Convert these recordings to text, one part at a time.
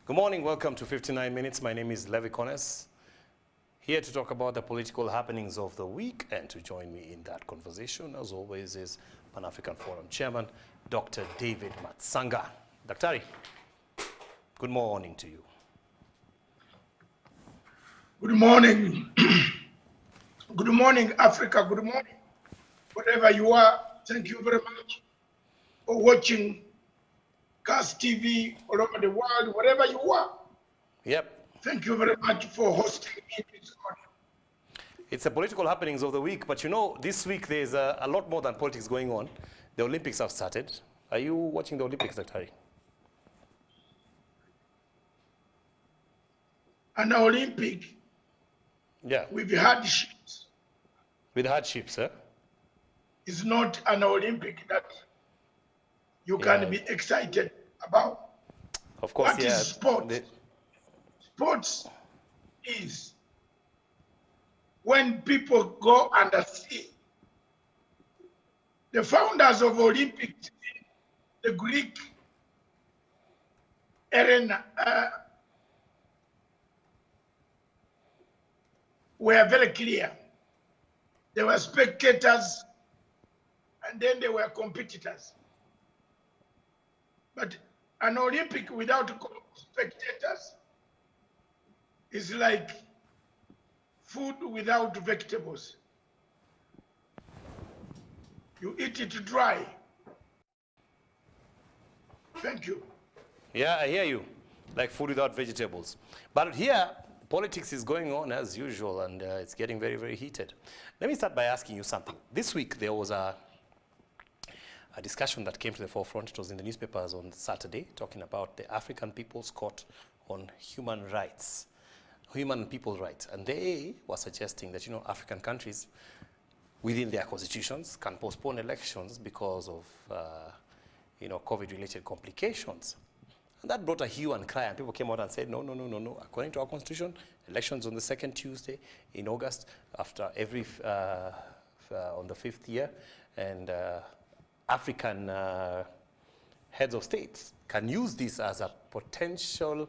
Good morning, welcome to 59 Minutes. My name is Levi Kass, here to talk about the political happenings of the week, and to join me in that conversation, as always, is Pan-African Forum Chairman, Dr. David Matsanga. Daktari, good morning to you. Good morning. Good morning, Africa. Good morning. Wherever you are, thank you very much for watching Kass TV all over the world, wherever you are. Yep. Thank you very much for hosting me this morning. It's the political happenings of the week, but you know, this week there's a lot more than politics going on. The Olympics have started. Are you watching the Olympics, Daktari? An Olympic, Yeah. with hardships, With hardships, eh? is not an Olympic that you can be excited about. Of course, What is sport? Sports is when people go under sea. The founders of Olympics, the Greek arena, were very clear. They were spectators, and then they were competitors. But an Olympic without spectators is like food without vegetables. You eat it dry. Thank you. Yeah, I hear you. Like food without vegetables. But here, politics is going on as usual, and it's getting very, very heated. Let me start by asking you something. This week, there was a discussion that came to the forefront. It was in the newspapers on Saturday, talking about the African People's Court on human rights, human and people's rights. And they were suggesting that, you know, African countries within their constitutions can postpone elections because of, you know, COVID-related complications. And that brought a hue and cry, and people came out and said, no, no, no, no, no. According to our constitution, elections on the second Tuesday in August, after every, on the 5th year, and African heads of states can use this as a potential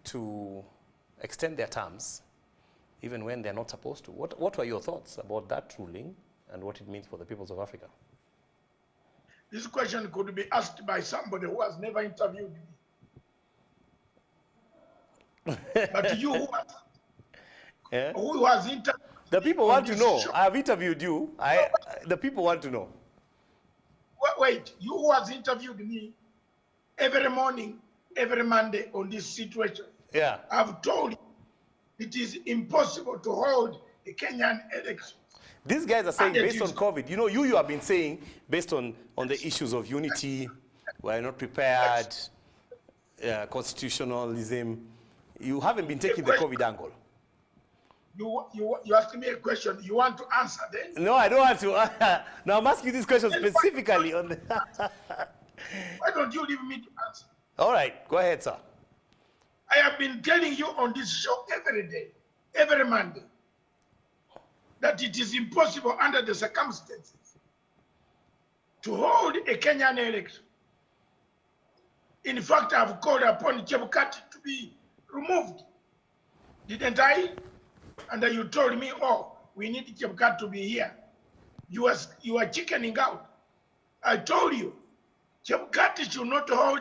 to extend their terms, even when they're not supposed to. What were your thoughts about that ruling and what it means for the peoples of Africa? This question could be asked by somebody who has never interviewed me. But you who has interviewed the people want to know. Show. I have interviewed you. The people want to know. Wait, you who has interviewed me every morning, every Monday on this situation. Yeah. I've told you it is impossible to hold a Kenyan election. These guys are saying based on COVID. You know, you have been saying based on the issues of unity, we're not prepared, constitutionalism. You haven't been taking the COVID angle. You asked me a question. You want to answer then? No, I don't want to. Now I'm asking you this question specifically on the. Why don't you leave me to answer? All right, go ahead, sir. I have been telling you on this show every day, every Monday, that it is impossible under the circumstances to hold a Kenyan election. In fact, I've called upon Chebukati to be removed. Didn't I? And then you told me, oh, we need Chebukati to be here. You are chickening out. I told you, Chebukati should not hold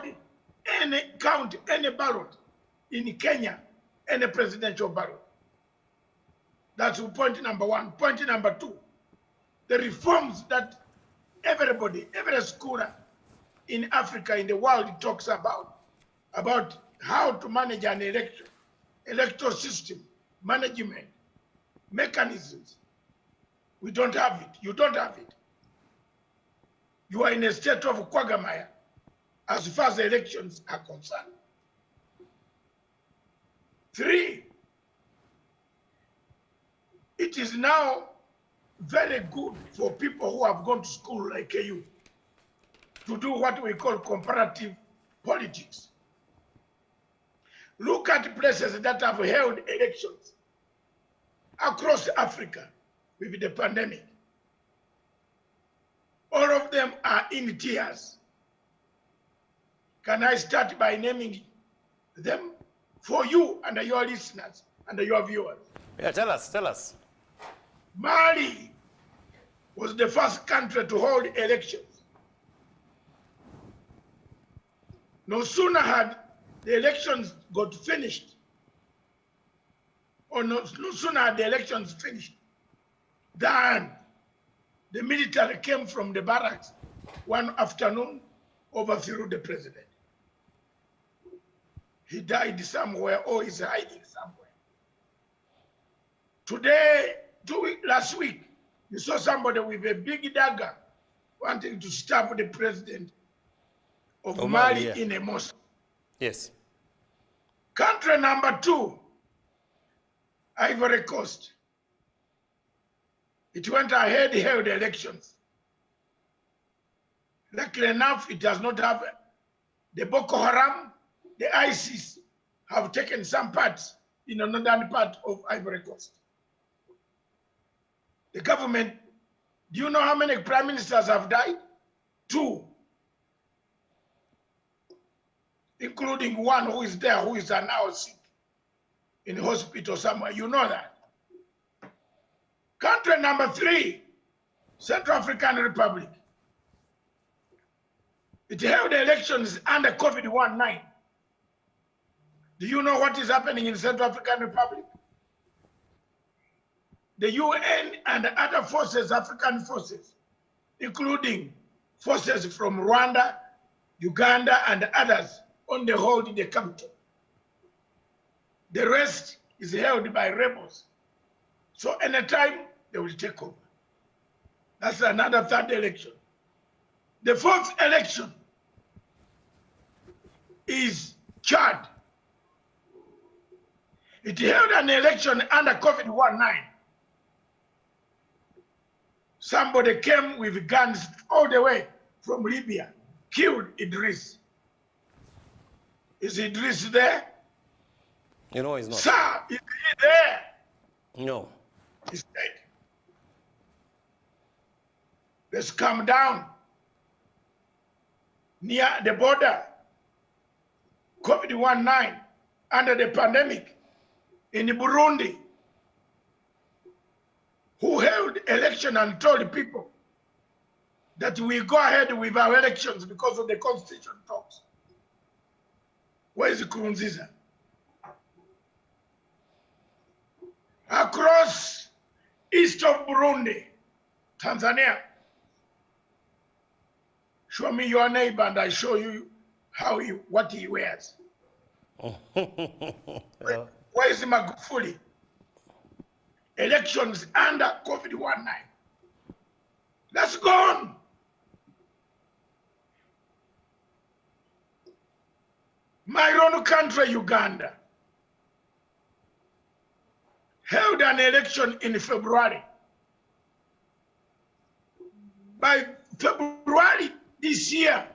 any count, any ballot in Kenya, any presidential ballot. That's point number one. Point number two, the reforms that everybody, every scholar in Africa, in the world talks about how to manage an election, electoral system, management, mechanisms. We don't have it. You don't have it. You are in a state of quagmire as far as the elections are concerned. 3, it is now very good for people who have gone to school like you to do what we call comparative politics. Look at places that have held elections across Africa with the pandemic. All of them are in tears. Can I start by naming them? for you and your listeners and your viewers. Yeah, tell us, tell us. Mali was the first country to hold elections. No sooner had the elections got finished, or no sooner had the elections finished, than the military came from the barracks one afternoon, overthrew the president. He died somewhere or is hiding somewhere. Today, last week, you saw somebody with a big dagger wanting to stab the president of Mali in a mosque. Yes. Country number 2, Ivory Coast. It went ahead, held elections. Luckily enough, it does not have the Boko Haram. The ISIS have taken some parts in another part of Ivory Coast. The government, do you know how many prime ministers have died? 2. Including one who is there, who is now sick in hospital somewhere. You know that. Country number 3, Central African Republic. It held elections under COVID-19. Do you know what is happening in Central African Republic? The UN and other forces, African forces, including forces from Rwanda, Uganda, and others, only hold the capital. The rest is held by rebels. So anytime they will take over. That's another 3rd election. The 4th election is Chad. It held an election under COVID-19. Somebody came with guns all the way from Libya, killed Idris. Is Idris there? You know he's not. Sir, is he there? No. He's dead. Let's come down near the border. COVID-19 under the pandemic in Burundi, who held election and told people that we go ahead with our elections because of the constitution talks. Where is Nkurunziza? Across east of Burundi, Tanzania. Show me your neighbor and I show you what he wears. Where is Magufuli? Elections under COVID-19. That's gone. My own country, Uganda, held an election in February. By February this year,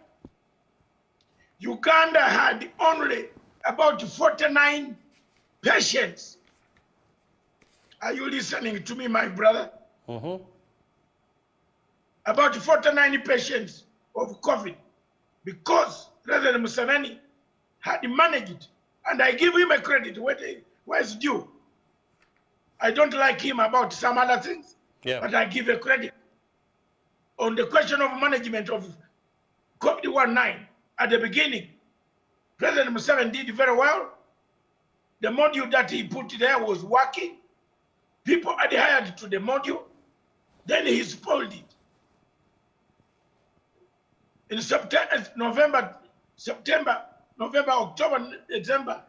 Uganda had only about 49 patients. Are you listening to me, my brother? About 49 patients of COVID, because President Museveni had managed it. And I give him a credit where it's due. I don't like him about some other things, but I give a credit. On the question of management of COVID-19, at the beginning, President Museveni did very well. The module that he put there was working. People adhered to the module. Then he spoiled it. In November, October, December,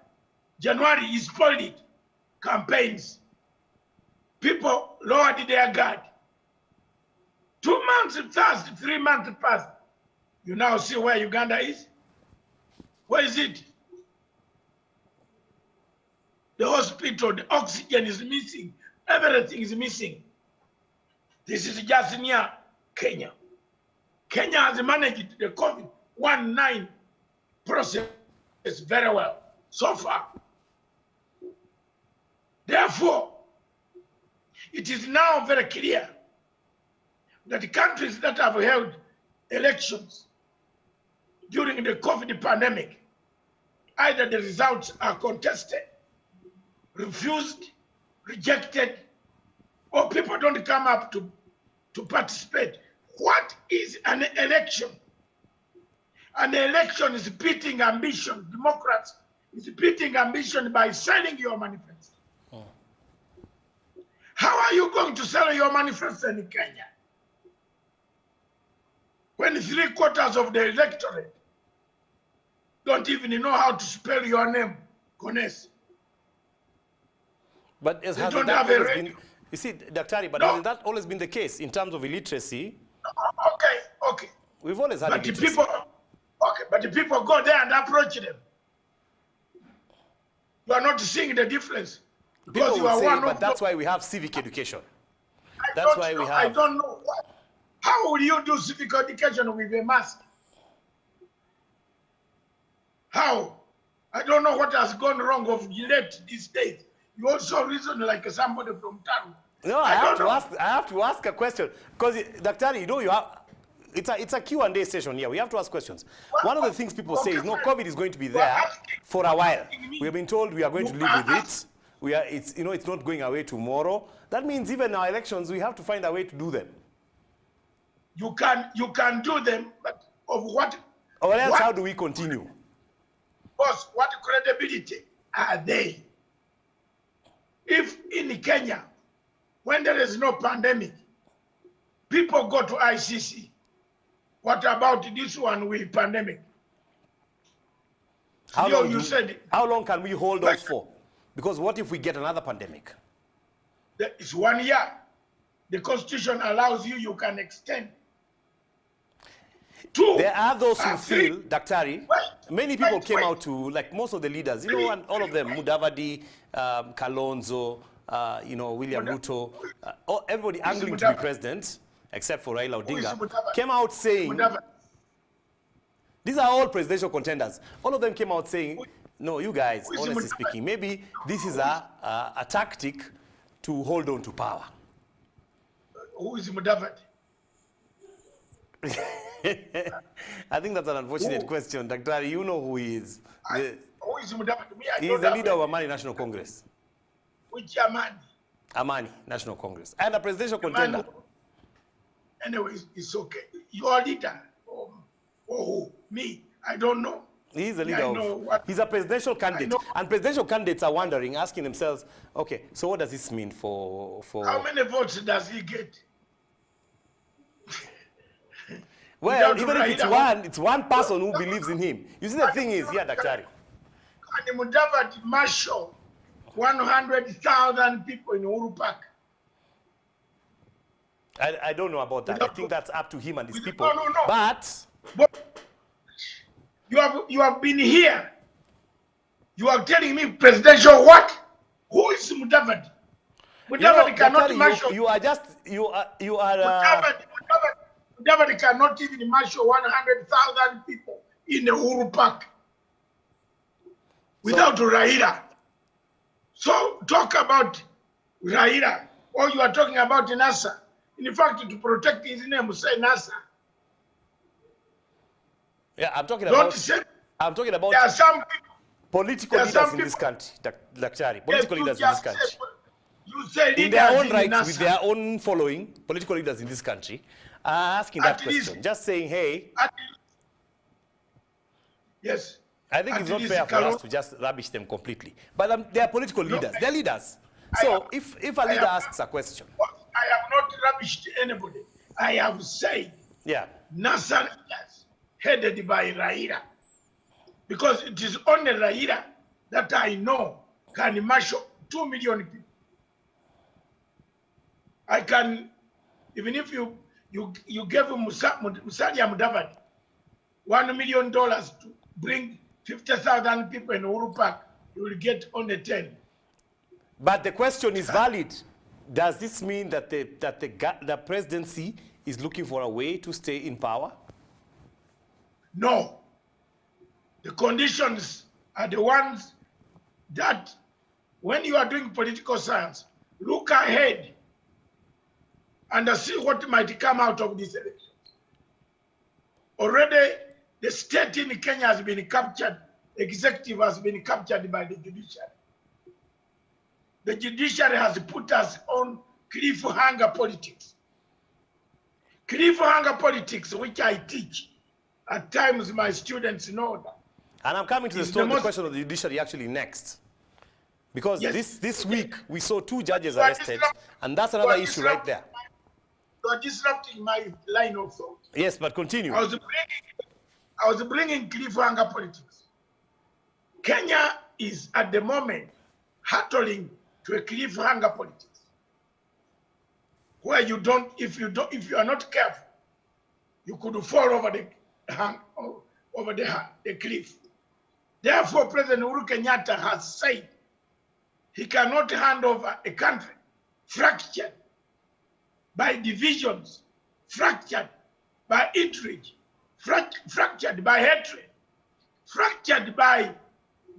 January, he spoiled it. Campaigns. People lowered their guard. 2 months passed, 3 months passed. You now see where Uganda is? Where is it? The hospital, the oxygen is missing. Everything is missing. This is just near Kenya. Kenya has managed the COVID-19 process very well so far. Therefore, it is now very clear that countries that have held elections during the COVID pandemic either the results are contested, refused, rejected, or people don't come up to participate. What is an election? An election is pitting ambition. Democrats is pitting ambition by selling your manifesto. Oh. How are you going to sell your manifesto in Kenya when 3/4 of the electorate don't even know how to spell your name, Kass? But They don't have a radio. you see, Daktari, but No. hasn't that always been the case in terms of illiteracy? Okay. We've always had But the illiteracy. people go there and approach them. You are not seeing the difference. Because People you will are say, one but of that's the, why we have civic education. I That's don't why we know- have. I don't know what. How will you do civic education with a mask? How? I don't know what has gone wrong of late these days. You also reason like somebody from town. No, I have don't know. I have to ask a question because, Daktari, you know, it's a Q&A session here. We have to ask questions. One of the things people say is, no, COVID is going to be You are there asking- for a while. asking me. We have been told we are going to You live are with it. It's not going away tomorrow. That means even our elections, we have to find a way to do them. You can do them, but of what? Or else, What? how do we continue? Boss, what credibility are they? If in Kenya, when there is no pandemic, people go to ICC, what about this one with pandemic? How Yo, long, you said how long can we hold Like- off for? Because what if we get another pandemic? that it's 1 year. The Constitution allows you can extend. 2. There are those who three. feel, Daktari, Wait, many people wait, came wait. out to, like most of the leaders, you know, and all of them, Mudavadi, Kalonzo, you know, William Ruto, everybody angling to be Mudavadi? president, except for Raila Who is Odinga, Mudavadi? came out saying, these are all presidential contenders. All of them came out saying, no, you guys, Who is honestly Mudavadi? speaking, maybe this is a tactic to hold on to power. Who is Mudavadi? I think that's an unfortunate Who? question, Daktari. You know who he is. Who is Mudavadi? Me, I He don't is the have leader of Amani National Congress. Which Amani? Amani National Congress. And a presidential contender. Anyways, it's okay. Your leader, or who? Me, I don't know. He's the Me, leader I know of, what. he's a presidential candidate. know. And presidential candidates are wondering, asking themselves, okay, so what does this mean for How many votes does he get? well, without even if Raila? it's one person who believes in him. You see, the thing is here, Daktari. And Mudavadi marshal 100,000 people in Uhuru Park. I don't know about that. I think that's up to him and his people. No. But But you have been here. You are telling me presidential what? Who is Mudavadi? you know, Mudavadi cannot Daktari, marshal. you are Mudavadi cannot even marshal 100,000 people in the Uhuru Park without Raila. So talk about Raila, or you are talking about NASA. In fact, to protect his name, say NASA. yeah, I'm talking Don't about say political there are some people. political there are leaders some in this people- country, Daktari. Political you leaders in this just country. say- You say In their own leaders rights, NASA. with their own following, political leaders in this country are asking that At least- question. Just saying, hey, Yes. I think At it's not least fair for us Kalonzo- to just rubbish them completely. But they are political leaders. They're leaders. I So am- if a leader asks a question, I have not rubbished anybody. I have said yeah, NASA leaders headed by Raila. Because it is only Raila that I know can marshal 2 million people. I can, even if you gave Musalia Mudavadi $1 million to bring 50,000 people in Uhuru Park, you will get only 10. but the question is valid. Does this mean that the presidency is looking for a way to stay in power? No. The conditions are the ones that, when you are doing political science, look ahead and see what might come out of this election. Already, the state in Kenya has been captured executive has been captured by the judiciary. The judiciary has put us on cliffhanger politics. Cliffhanger politics, which I teach. At times, my students know that. And I'm coming to the question of the judiciary actually next. Because yes, this week, we saw 2 judges arrested, and that's another issue right there. You are disrupting my line of thought. Yes, but continue. I was bringing cliffhanger politics. Kenya is, at the moment, hurtling to a cliffhanger politics. Where you don't, if you are not careful, you could fall over the cliff. Therefore, President Uhuru Kenyatta has said he cannot hand over a country fractured by divisions, fractured by intrigue, fractured by hatred, fractured by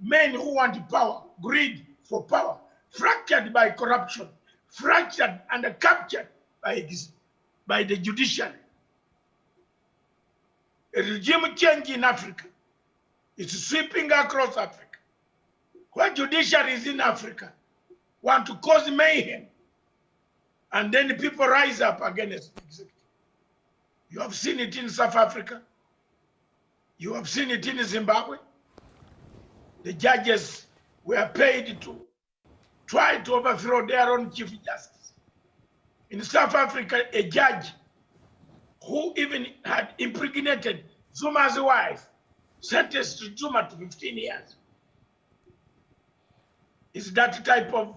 men who want power, greed for power, fractured by corruption, fractured and captured by the judiciary. A regime change in Africa is sweeping across Africa. Where judiciaries in Africa want to cause mayhem, and then the people rise up against the executive. You have seen it in South Africa. You have seen it in Zimbabwe. The judges were paid to try to overthrow their own chief justice. In South Africa, a judge who even had impregnated Zuma's wife, sentenced Zuma to 15 years. Is that type of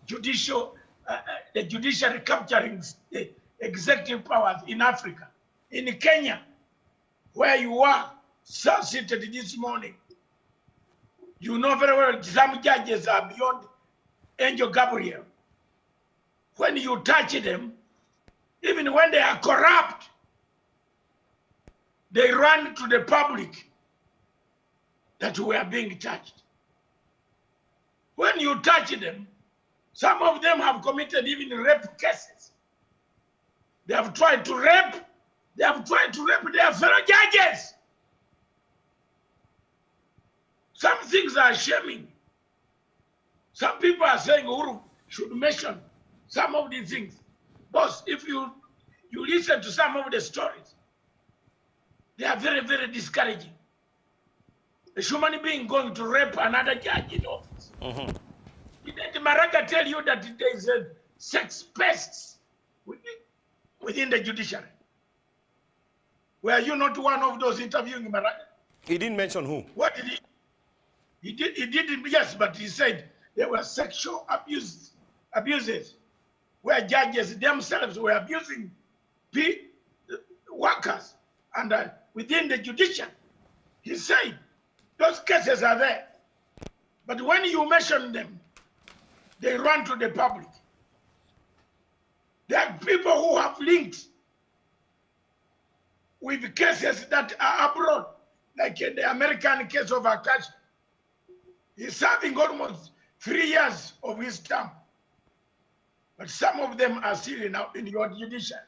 judicial, the judiciary capturing the executive powers in Africa. In Kenya, where you are seated this morning, you know very well some judges are beyond Angel Gabriel. When you touch them, even when they are corrupt, they run to the public that we are being touched. When you touch them, some of them have committed even rape cases. They have tried to rape their fellow judges. Some things are shaming. Some people are saying Uhuru should mention some of these things. Boss, if you listen to some of the stories, they are very, very discouraging. A human being going to rape another judge in office. Mm-hmm. Did Maraga tell you that there is a sex pests within the judiciary? Were you not one of those interviewing Maraga? He didn't mention who. What did he? He did, yes, but he said there were sexual abuses where judges themselves were abusing workers and within the judiciary. He said those cases are there. But when you mention them, they run to the public. There are people who have links with cases that are abroad, like in the American case of Kass. He's serving almost 3 years of his term. But some of them are still in your judiciary.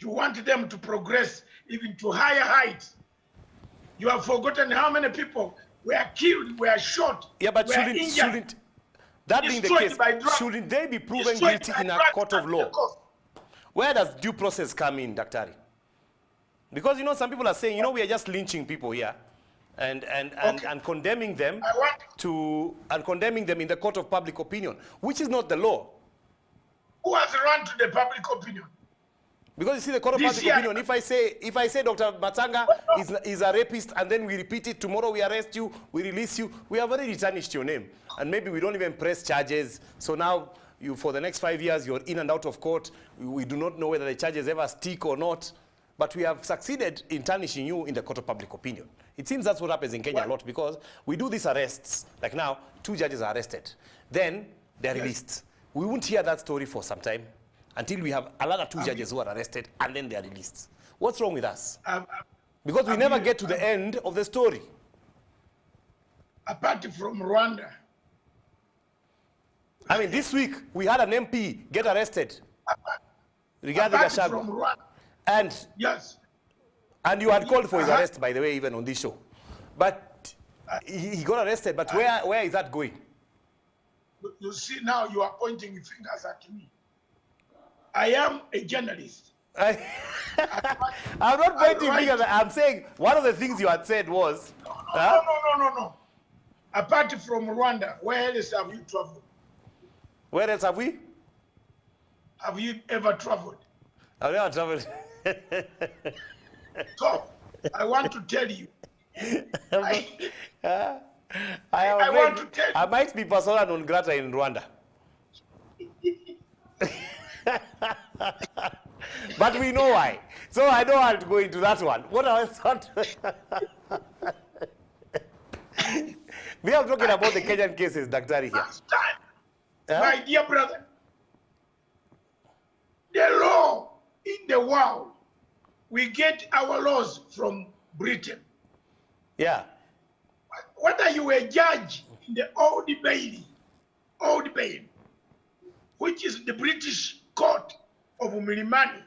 You want them to progress even to higher heights. You have forgotten how many people were killed, were shot, yeah, but were shouldn't that being the case, shouldn't they be proven guilty in a court of law? Where does due process come in, Daktari? Because, you know, some people are saying, you know, we are just lynching people here and condemning them in the court of public opinion, which is not the law. Who has run to the public opinion? Because you see, the court of public opinion, if I say Dr. Matsanga is a rapist, and then we repeat it, tomorrow we arrest you, we release you, we have already tarnished your name. And maybe we don't even press charges. So now, for the next 5 years, you're in and out of court. We do not know whether the charges ever stick or not. But we have succeeded in tarnishing you in the court of public opinion. It seems that's what happens in Kenya a lot, because we do these arrests. Like now, 2 judges are arrested. Then they're released. We won't hear that story for some time until we have another 2 judges who are arrested and then they are released. What's wrong with us? Because we never get to the end of the story. Apart from Rwanda. I mean, this week we had an MP get arrested regarding Gachagua. And yes, and you had called for his arrest, by the way, even on this show. But He got arrested, but where is that going? You see, now you are pointing fingers at me. I am a journalist. I'm not pointing fingers. I'm saying one of the things you had said was... No. Apart from Rwanda, where else have you traveled? Where else have we? Have you ever traveled? I've never traveled. So, I want to tell you. I might be persona non grata in Rwanda. But we know why. So I don't want to go into that one. What else? We are talking about the Kenyan cases, Daktari here. My dear brother, the law in the world, we get our laws from Britain. Yeah. Whether you were a judge in the Old Bailey, which is the British court of Milimani,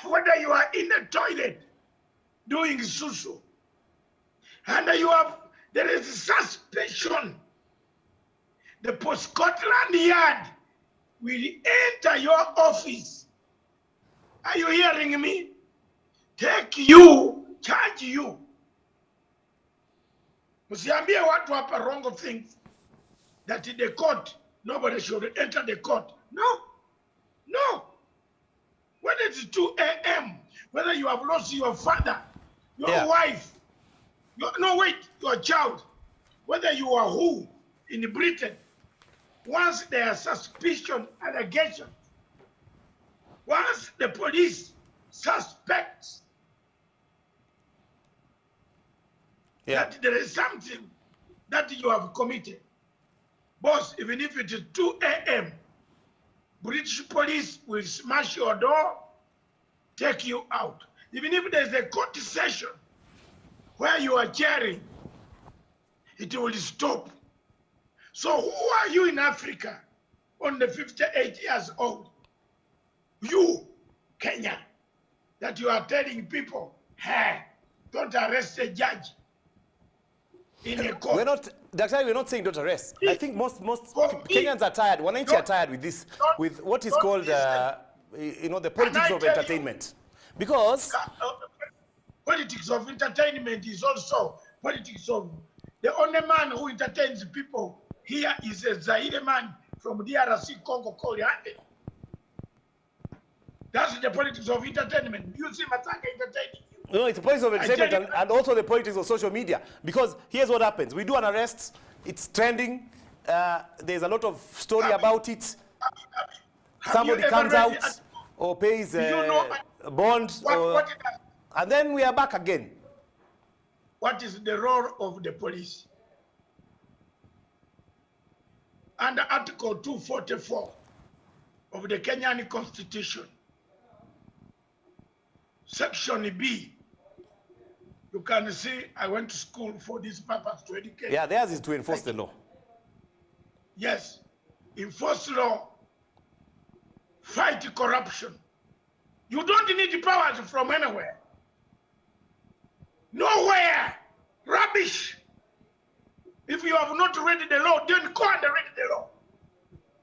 whether you are in the toilet doing susu, and there is suspicion, the Scotland Yard will enter your office. Are you hearing me? Take you, charge you. Msiambie watu hapa wrong things. That in the court, nobody should enter the court. No. When it's 2 a.m., whether you have lost your father, your wife, your child, whether you are who in Britain, once there are suspicion, allegations, once the police suspects that there is something that you have committed, boss, even if it is 2 a.m., British police will smash your door, take you out. Even if there's a court session where you are chairing, it will stop. So who are you in Africa on the 58 years old? You, Kenya, that you are telling people, hey, don't arrest a judge in a court. We're not saying don't arrest. I think most Kenyans are tired. Wananchi are tired with this, with what is called, the politics of entertainment. Because politics of entertainment is also politics of the only man who entertains people here is a Zaire man from DRC Congo called Yande. That's the politics of entertainment. You see Matsanga entertaining you. No, it's the politics of entertainment and also the politics of social media. Because here's what happens. We do an arrest, it's trending, there's a lot of story about it. Somebody comes out or pays a bond, and then we are back again. What is the role of the police? Under Article 244 of the Kenyan Constitution, Section B, you can see I went to school for this purpose to educate. Yeah, theirs is to enforce the law. Yes, enforce law, fight corruption. You don't need powers from anywhere. Nowhere. Rubbish. If you have not read the law, then go and read the law.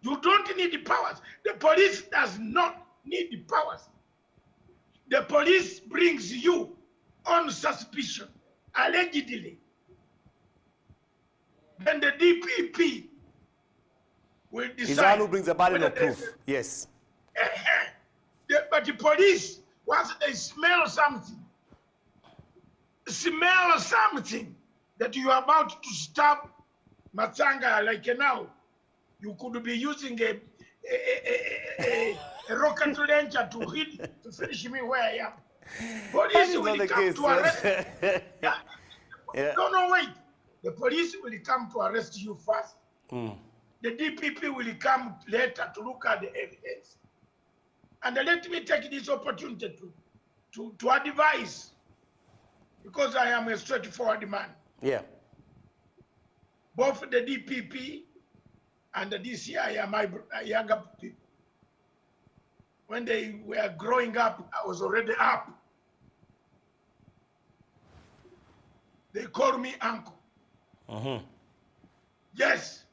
You don't need the powers. The police does not need the powers. The police brings you on suspicion, allegedly. Then the DPP will decide. Is the one who brings the burden of proof. Yes. But the police, once they smell something that you are about to stab Matsanga, like now, you could be using a rocket launcher to finish me where I am. Police will come to arrest you. No, wait. The police will come to arrest you first. The DPP will come later to look at the evidence. And let me take this opportunity to advise, because I am a straightforward man. Yeah. Both the DPP and the DCI are my younger people. When they were growing up, I was already up. They call me uncle. Mm-hmm. Yes.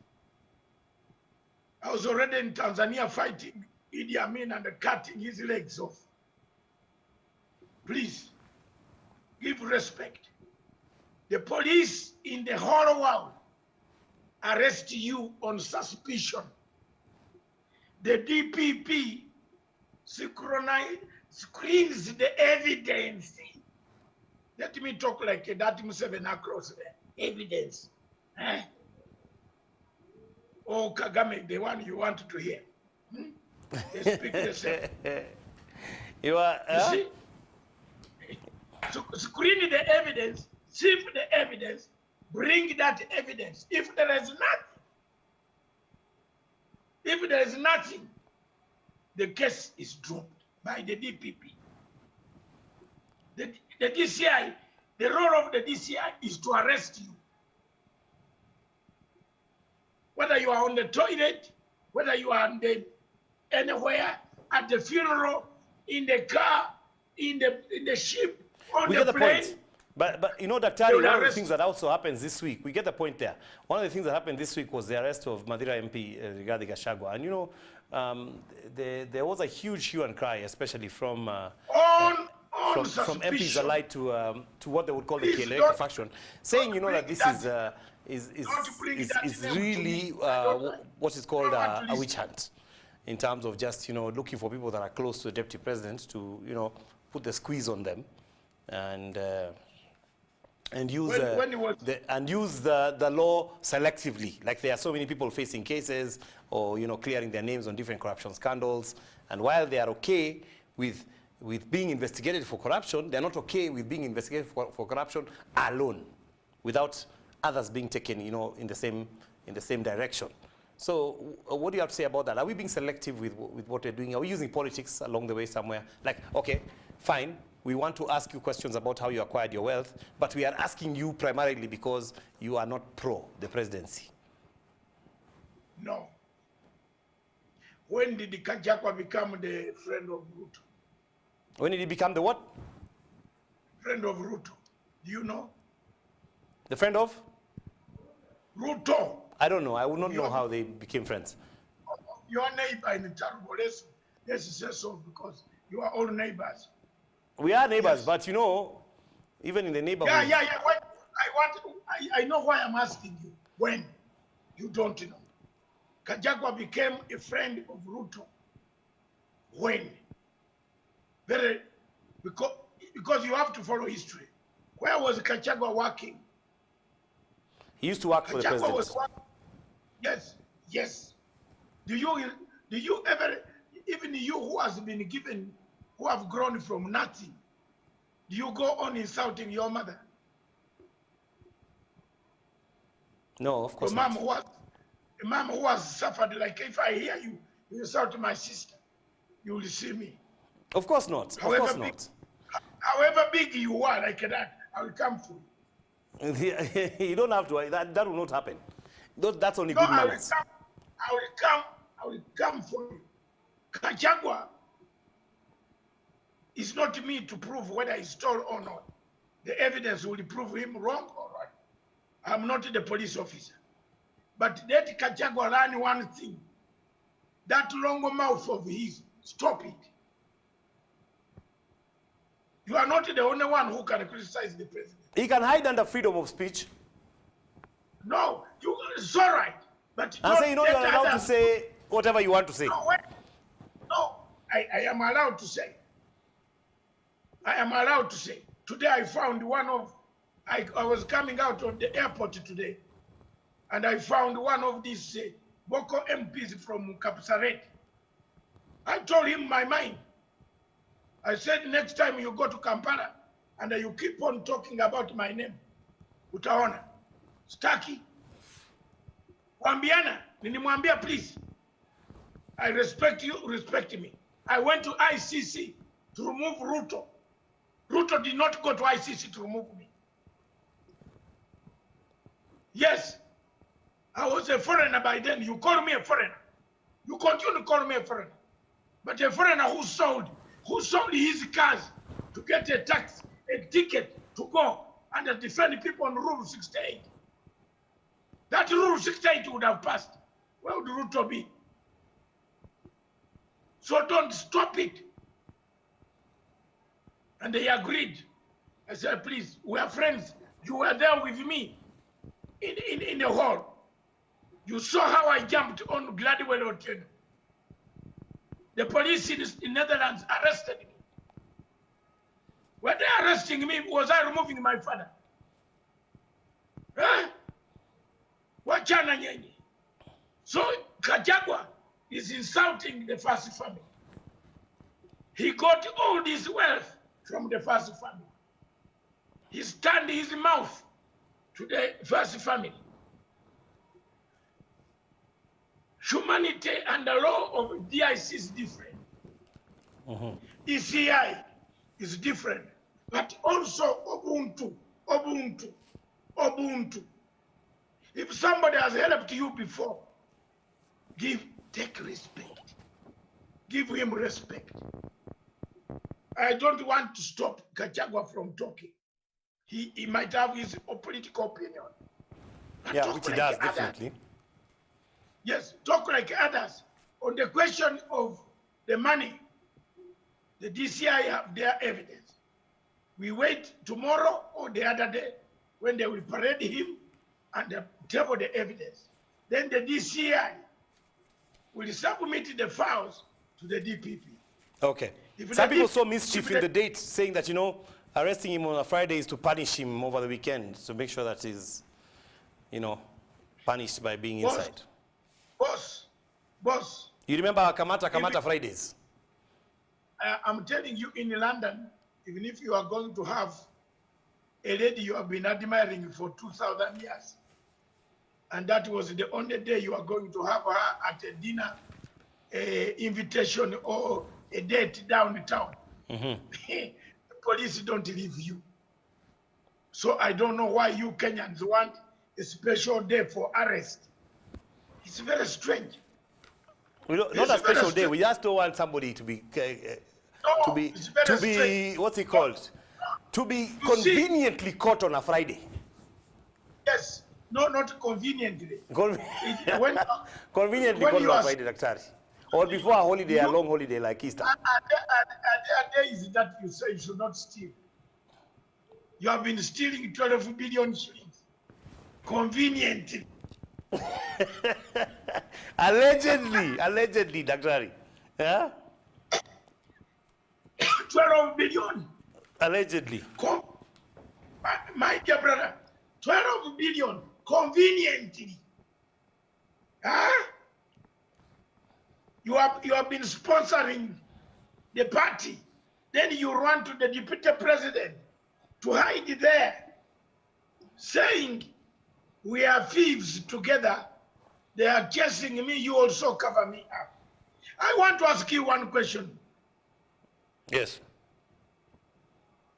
I was already in Tanzania fighting Idi Amin and cutting his legs off. Please, give respect. The police in the whole world arrest you on suspicion. The DPP screens the evidence. Let me talk like that Museveni across there. Evidence. Eh? Oh, Kagame, the one you want to hear. They speak the same. You see? So screen the evidence, sift the evidence, bring that evidence. If there is nothing, the case is dropped by the DPP. The DCI, the role of the DCI is to arrest you. Whether you are on the toilet, whether you are anywhere, at the funeral, in the car, in the ship, on we the get the plane. point. But you know, Daktari, one of the things that also happens this week, we get the point there. One of the things that happened this week was the arrest of Madira MP Rigathi Gachagua. And you know, there was a huge hue and cry, especially from MPs allied to what they would call the Kieleweke faction, saying, you know, that this is really what is called a witch hunt, in terms of just, you know, looking for people that are close to the deputy president to, you know, put the squeeze on them, and use the law selectively. Like there are so many people facing cases, or, you know, clearing their names on different corruption scandals, and while they are okay with being investigated for corruption, they're not okay with being investigated for corruption alone, without others being taken, you know, in the same direction. So what do you have to say about that? Are we being selective with what we're doing? Are we using politics along the way somewhere? Like, okay, fine, we want to ask you questions about how you acquired your wealth, but we are asking you primarily because you are not pro the presidency. No. When did Kachagwa become the friend of Ruto? When did he become the what? Friend of Ruto. Do you know? The friend of? Ruto. I don't know. I would not know how they became friends. Your neighbor in Tarubo, let's say so, because you are all neighbors. We are neighbors, yes. But you know, even in the neighborhood. Yeah. I know why I'm asking you. When? You don't know. Kachagwa became a friend of Ruto. When? Because you have to follow history. Where was Kachagwa working? He used to work for the president. Was working. Yes. Do you ever, even you who has been given, who have grown from nothing, do you go on insulting your mother? No, of course not. A mom who has suffered, like if I hear you insult my sister, you will see me. Of course not. However big you are like that, I will come for you. You don't have to. That will not happen. That's only good manners. I will come for you. Kachagwa is not me to prove whether he stole or not. The evidence will prove him wrong or right. I'm not the police officer. But let Kachagwa learn one thing. That long mouth of his, stop it. You are not the only one who can criticize the president. He can hide under freedom of speech. No, it's all right. But and say, you know, you're allowed to say whatever you want to say. No, I am allowed to say. I am allowed to say. Today I found I was coming out of the airport today, and I found one of these Boko MPs from Kapsaret. I told him my mind. I said, next time you go to Kampala and you keep on talking about my name, utaona. Staki. Wambiana, nilimwambia, please. I respect you, respect me. I went to ICC to remove Ruto. Ruto did not go to ICC to remove me. Yes, I was a foreigner by then. You call me a foreigner. You continue to call me a foreigner. But a foreigner who sold his cars to get a tax, a ticket to go and defend people on Rule 68. That Rule 68 would have passed. Where would Ruto be? So don't stop it. And they agreed. I said, please, we are friends. You were there with me in the hall. You saw how I jumped on Gladwell Hotel. The police in Netherlands arrested me. When they arresting me, was I removing my father? Huh? Wachana nyenye. So Kajagwa is insulting the first family. He got all this wealth from the first family. He turned his mouth to the first family. Humanity and the law of DIC is different. ECI is different. But also Ubuntu. If somebody has helped you before, take respect. Give him respect. I don't want to stop Gachagua from talking. He might have his political opinion. Yeah, which he does, definitely. Yes, talk like others. On the question of the money, the DCI have their evidence. We wait tomorrow or the other day when they will parade him and table the evidence. Then the DCI will submit the files to the DPP. Okay. Some people saw mischief in the date, saying that, arresting him on a Friday is to punish him over the weekend, to make sure that he's, punished by being inside. Boss. You remember Kamata Fridays? I'm telling you, in London, even if you are going to have a lady you have been admiring for 2,000 years, and that was the only day you are going to have her at a dinner, invitation or a date downtown, the police don't leave you. So I don't know why you Kenyans want a special day for arrest. It's very strange. Not a special day. We just don't want somebody to be, what's it called? To be conveniently caught on a Friday. Yes. No, not conveniently. Conveniently caught on a Friday, Daktari. Or before a holiday, a long holiday like Easter. There are days that you say you should not steal. You have been stealing 12 billion shillings. Conveniently. Allegedly, Daktari. Yeah? 12 billion. Allegedly. My dear brother, 12 billion conveniently. Huh? You have been sponsoring the party. Then you run to the deputy president to hide there, saying, we are thieves together. They are chasing me. You also cover me up. I want to ask you one question. Yes.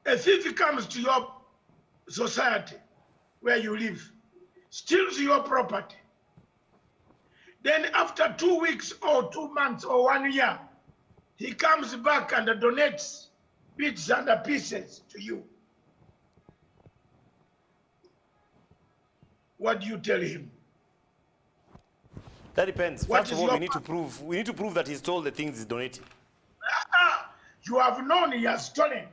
A thief comes to your society where you live, steals your property. Then after 2 weeks or 2 months or 1 year, he comes back and donates bits and pieces to you. What do you tell him? That depends. First of all, we need to prove that he stole the things he's donating. You have known he has stolen.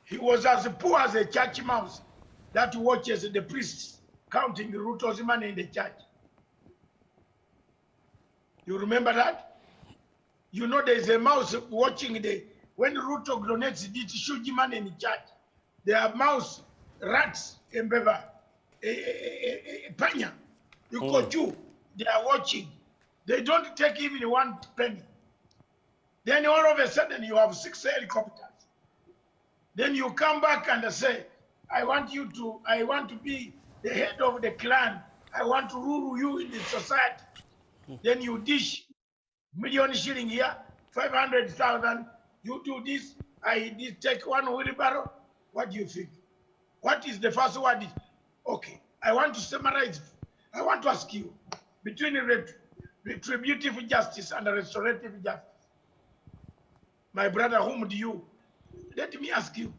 He was as poor as a church mouse that watches the priests counting Ruto's money in the church. You remember that? You know there's a mouse watching when Ruto donates this huge money in the church. There are mouse, rats, embeba, panya, you they are watching. They don't take even 1 penny. Then all of a sudden you have 6 helicopters. Then you come back and say, I want to be the head of the clan. I want to rule you in the society. Then you dish million shilling here, 500,000. You do this, I did take 1 wheelbarrow. What do you think? What is the first word? Okay, I want to summarize. I want to ask you, between retributive justice and restorative justice, my brother, let me ask you,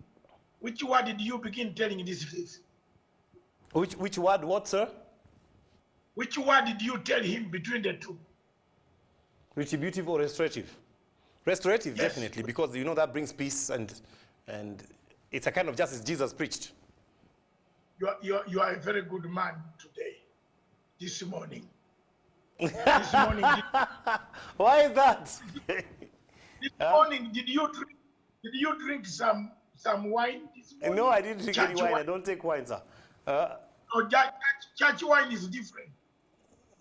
Which word did you begin telling this face? Which word, what, sir? Which word did you tell him between the two? Retributive or restorative? Restorative, Yes. definitely, because you know that brings peace and it's a kind of justice Jesus preached. You are a very good man today, this morning. This morning, Why is that? this morning, did you drink some wine this morning? No, I didn't drink any Church wine. I don't take wine, sir. No, church wine is different.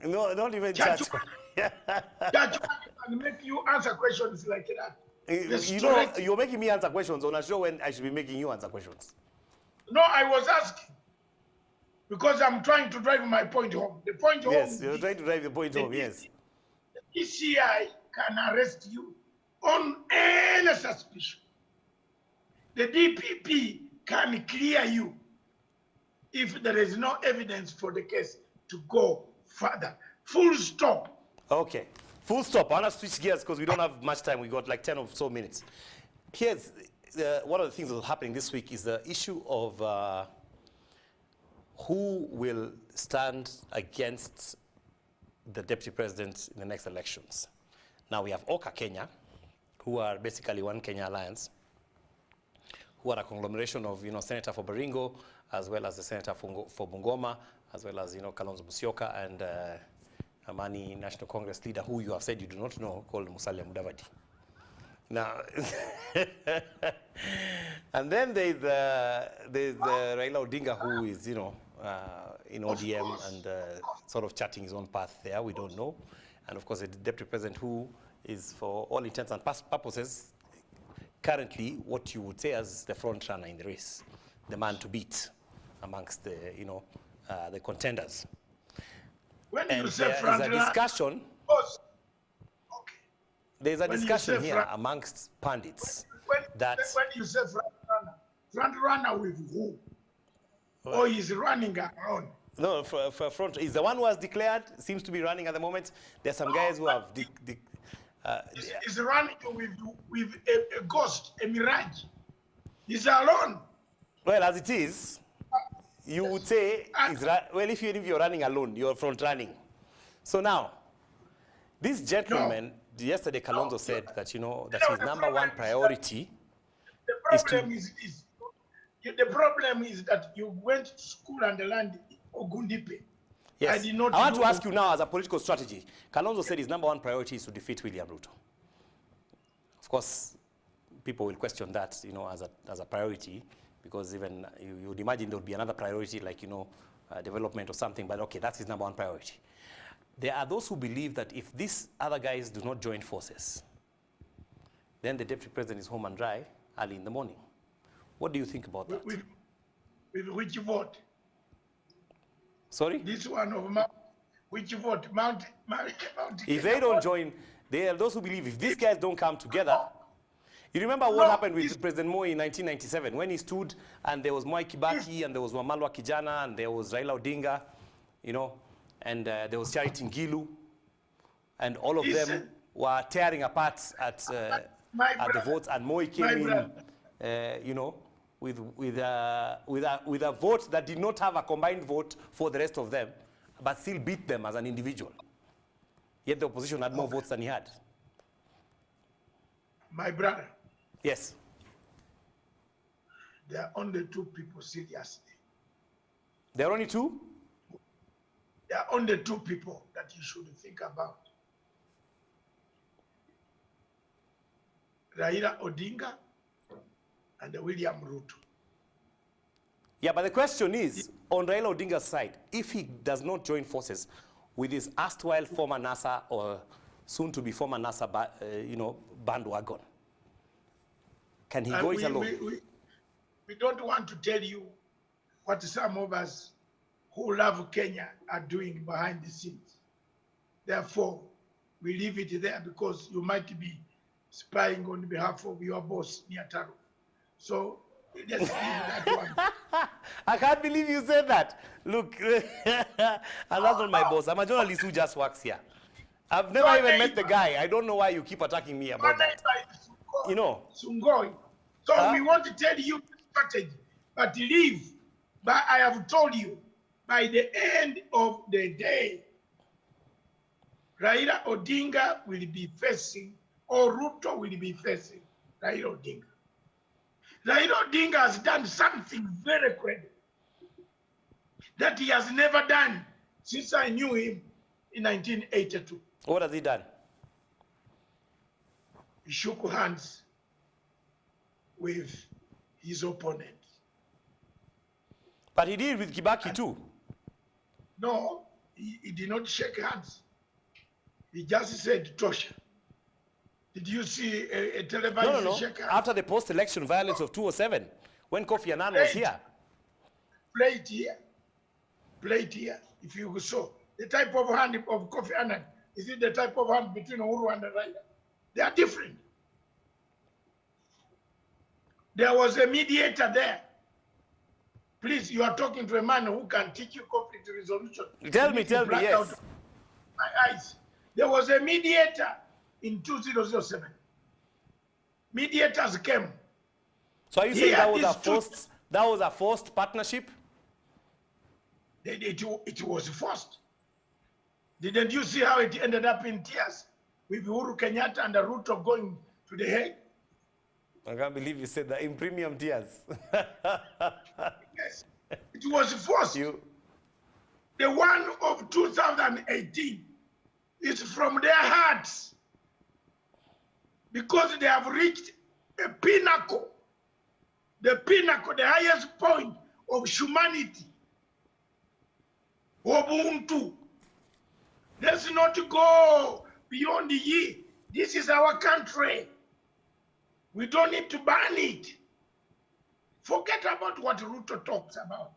No, not even Church church. wine can make you answer questions like that. You know, you're making me answer questions on a show when I should be making you answer questions. No, I was asking because I'm trying to drive my point home. The point home. Yes, you're trying to drive the point home, yes. The ECI can arrest you on any suspicion. The DPP can clear you if there is no evidence for the case to go further. Full stop. Okay, full stop. I want to switch gears because we don't have much time. We got like 10 or so minutes. Here's one of the things that's happening this week is the issue of who will stand against the deputy president in the next elections. Now we have Oka Kenya, who are basically One Kenya Alliance, who are a conglomeration of, Senator for Baringo, as well as the Senator for Bungoma, as well as, Kalonzo Musyoka and Amani National Congress leader, who you have said you do not know, called Musalia Mudavadi. Now, and then there's Raila Odinga, who is, in ODM and sort of charting his own path there. We don't know. And of course, the deputy president, who is, for all intents and purposes, currently what you would say as the front runner in the race, the man to beat amongst the, the contenders. When And you say there is front a runner, discussion. okay. There's a When you discussion say here amongst pundits When that you say front runner with who? Or he's running alone? no, for front is the one who has declared, seems to be running at the moment. There's some guys who have He's running with a ghost, a mirage. He's alone. well, as it is, you would say, well, if you're running alone, you're front running. So now, this gentleman, yesterday Kalonzo said that, that his number one priority The problem is that you went to school and learned Ogundipe. Yes. I did not want do to ask you now, as a political strategy, Kalonzo said his number one priority is to defeat William Ruto. Of course, people will question that, as a priority, because even you would imagine there would be another priority like, development or something, but okay, that's his number one priority. There are those who believe that if these other guys do not join forces, then the deputy president is home and dry early in the morning. What do you think about that? With which vote? Sorry? This one of Mount. Which vote? Mount. If they don't join, there are those who believe if these guys don't come together. You remember what happened with President Moi in 1997 when he stood and there was Mwai Kibaki and there was Wamalwa Kijana and there was Raila Odinga, and there was Charity Ngilu, and all of them were tearing apart at the votes, and Moi came in, with a vote that did not have a combined vote for the rest of them, but still beat them as an individual. Yet the opposition had more votes than he had. My brother. Yes. There are only two people seriously. There are only two? There are only two people that you should think about. Raila Odinga and William Ruto. Yeah, but the question is, on Raila Odinga's side, if he does not join forces with his erstwhile former NASA or soon-to-be former NASA, bandwagon, can he go it alone? We don't want to tell you what some of us who love Kenya are doing behind the scenes. Therefore, we leave it there because you might be spying on behalf of your boss, Niataro. So let's leave that one. I can't believe you said that. Look, and that's not my boss. I'm a journalist who just works here. I've never even met the guy. I don't know why you keep attacking me about that. Sungoi. So we want to tell you strategy, but leave. But I have told you, by the end of the day, Raila Odinga will be facing, or Ruto will be facing Raila Odinga. Raila Odinga has done something very credible that he has never done since I knew him in 1982. What has he done? He shook hands with his opponent. But he did with Kibaki too. No, he did not shake hands. He just said, Tosha. Did you see a television shake hands? After the post-election violence of 2007, when Kofi Annan was here. Play it here. Play it here. If you saw the type of hand of Kofi Annan, is it the type of hand between Uhuru and Raila? They are different. There was a mediator there. Please, you are talking to a man who can teach you conflict resolution. Tell me, yes. My eyes. There was a mediator in 2007. Mediators came. So are you saying that was a forced partnership? It was forced. Didn't you see how it ended up in tears with Uhuru Kenyatta and the Ruto going to the Hague? I can't believe you said that, in premium tears. Yes, it was forced. The one of 2018 is from their hearts, because they have reached a pinnacle, the highest point of humanity. Ubuntu. Let's not go beyond the year. This is our country. We don't need to ban it. Forget about what Ruto talks about.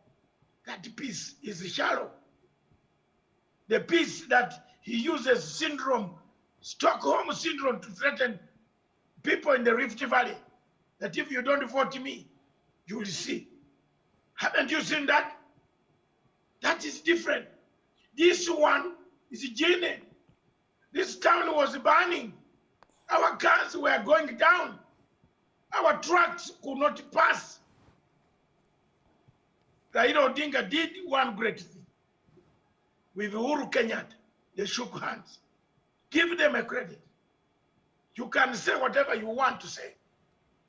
That peace is shallow. The peace that he uses Stockholm syndrome, to threaten people in the Rift Valley, that if you don't vote me, you will see. Haven't you seen that? That is different. This one is genuine. This town was burning. Our cars were going down. Our trucks could not pass. Raila Odinga did one great thing. With Uhuru Kenyatta, they shook hands. Give them a credit. You can say whatever you want to say.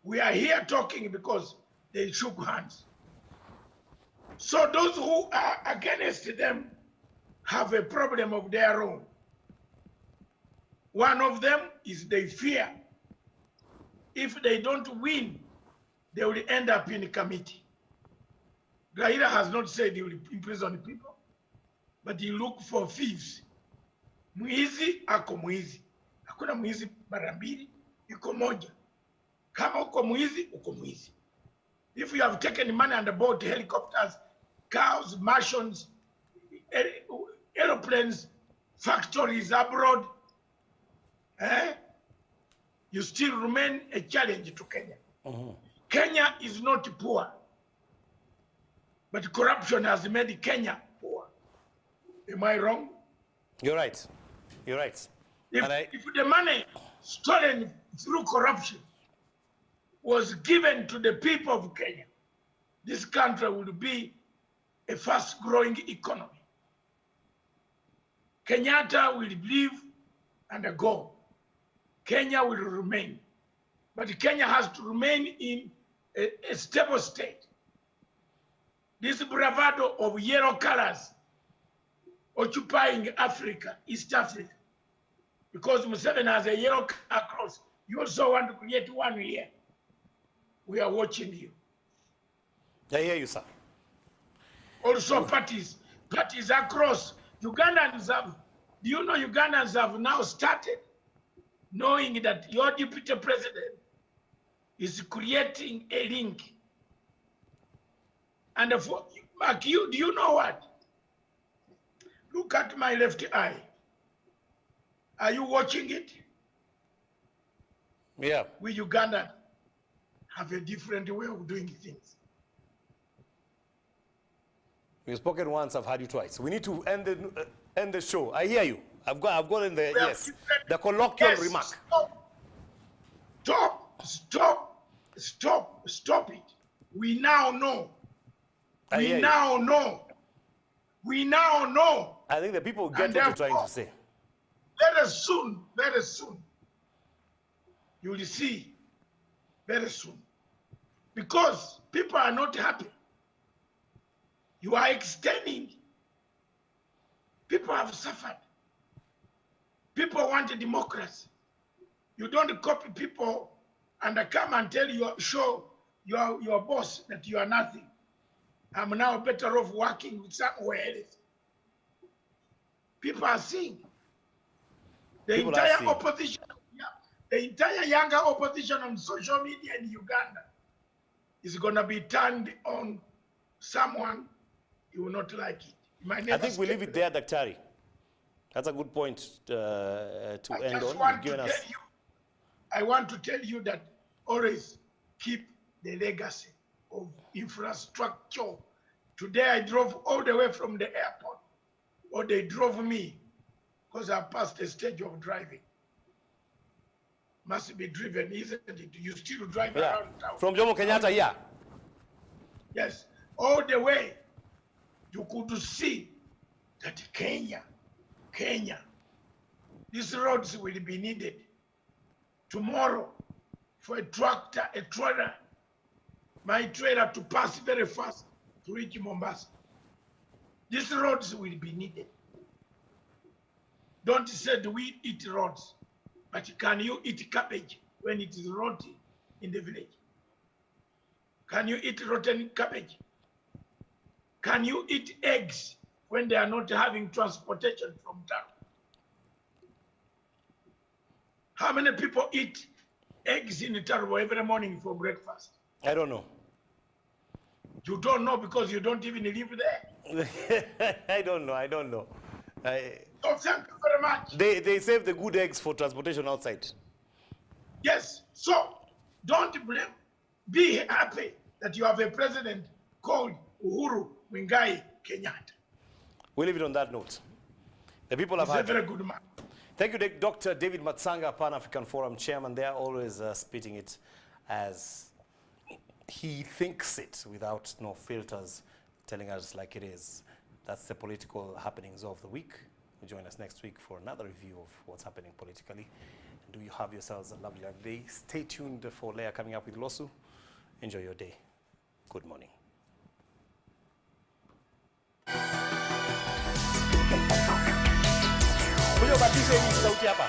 We are here talking because they shook hands. So those who are against them have a problem of their own. One of them is they fear if they don't win, they will end up in a committee. Raila has not said he will imprison people, but he look for thieves. Mwizi ako mwizi. Hakuna mwizi mara mbili, yuko moja. Kama uko mwizi, uko mwizi. If you have taken money and bought helicopters, cars, mansions, aeroplanes, factories abroad, you still remain a challenge to Kenya. Kenya is not poor, but corruption has made Kenya poor. Am I wrong? You're right. You're right. If the money stolen through corruption was given to the people of Kenya, this country would be a fast-growing economy. Kenyatta will live and go. Kenya will remain. But Kenya has to remain in a stable state. This bravado of yellow colors occupying Africa, East Africa, because Museveni has a yellow across. You also want to create one here. We are watching you. I hear you, sir. Also parties across. Ugandans have, do you know Ugandans have now started knowing that your deputy president is creating a link. And for Mark, do you know what? Look at my left eye. Are you watching it? Yeah. We Ugandans have a different way of doing things. You've spoken once, I've heard you twice. We need to end the show. I hear you. I've got in the, yes, the colloquial remark. Stop it. We now know. I hear We you. now know. We now know. I think the people get And what you're trying therefore, to say. very soon, you will see, very soon. Because people are not happy. You are extending. People have suffered. People want a democracy. You don't copy people and come and show your boss that you are nothing. I'm now better off working with somewhere else. People are seeing. The entire opposition, the entire younger opposition on social media in Uganda is going to be turned on someone you will not like it. I think we leave it there, Daktari. That's a good point to end on. I want to tell you that always keep the legacy of infrastructure. Today I drove all the way from the airport, or they drove me because I passed the stage of driving. Must be driven, isn't it? You still drive around town. From Jomo Kenyatta here? Yes, all the way. You could see that Kenya, these roads will be needed tomorrow for a tractor, a trailer, my trailer to pass very fast to reach Mombasa. These roads will be needed. Don't say we eat roads, but can you eat cabbage when it is rotten in the village? Can you eat rotten cabbage? Can you eat eggs when they are not having transportation from town? How many people eat eggs in Tarbo every morning for breakfast? I don't know. You don't know because you don't even live there. I don't know. So thank you very much. They save the good eggs for transportation outside. Yes, so don't blame. Be happy that you have a president called Uhuru Muigai Kenyatta. We'll leave it on that note. The people have He's had a very good man. Thank you, Dr. David Matsanga, Pan-African Forum chairman. They are always spitting it as he thinks it, without no filters, telling us like it is. That's the political happenings of the week. Join us next week for another review of what's happening politically. And do you have yourselves a lovely day. Stay tuned for Leah coming up with Losu. Enjoy your day. Good morning. Kuja ubatishe hii sauti hapa.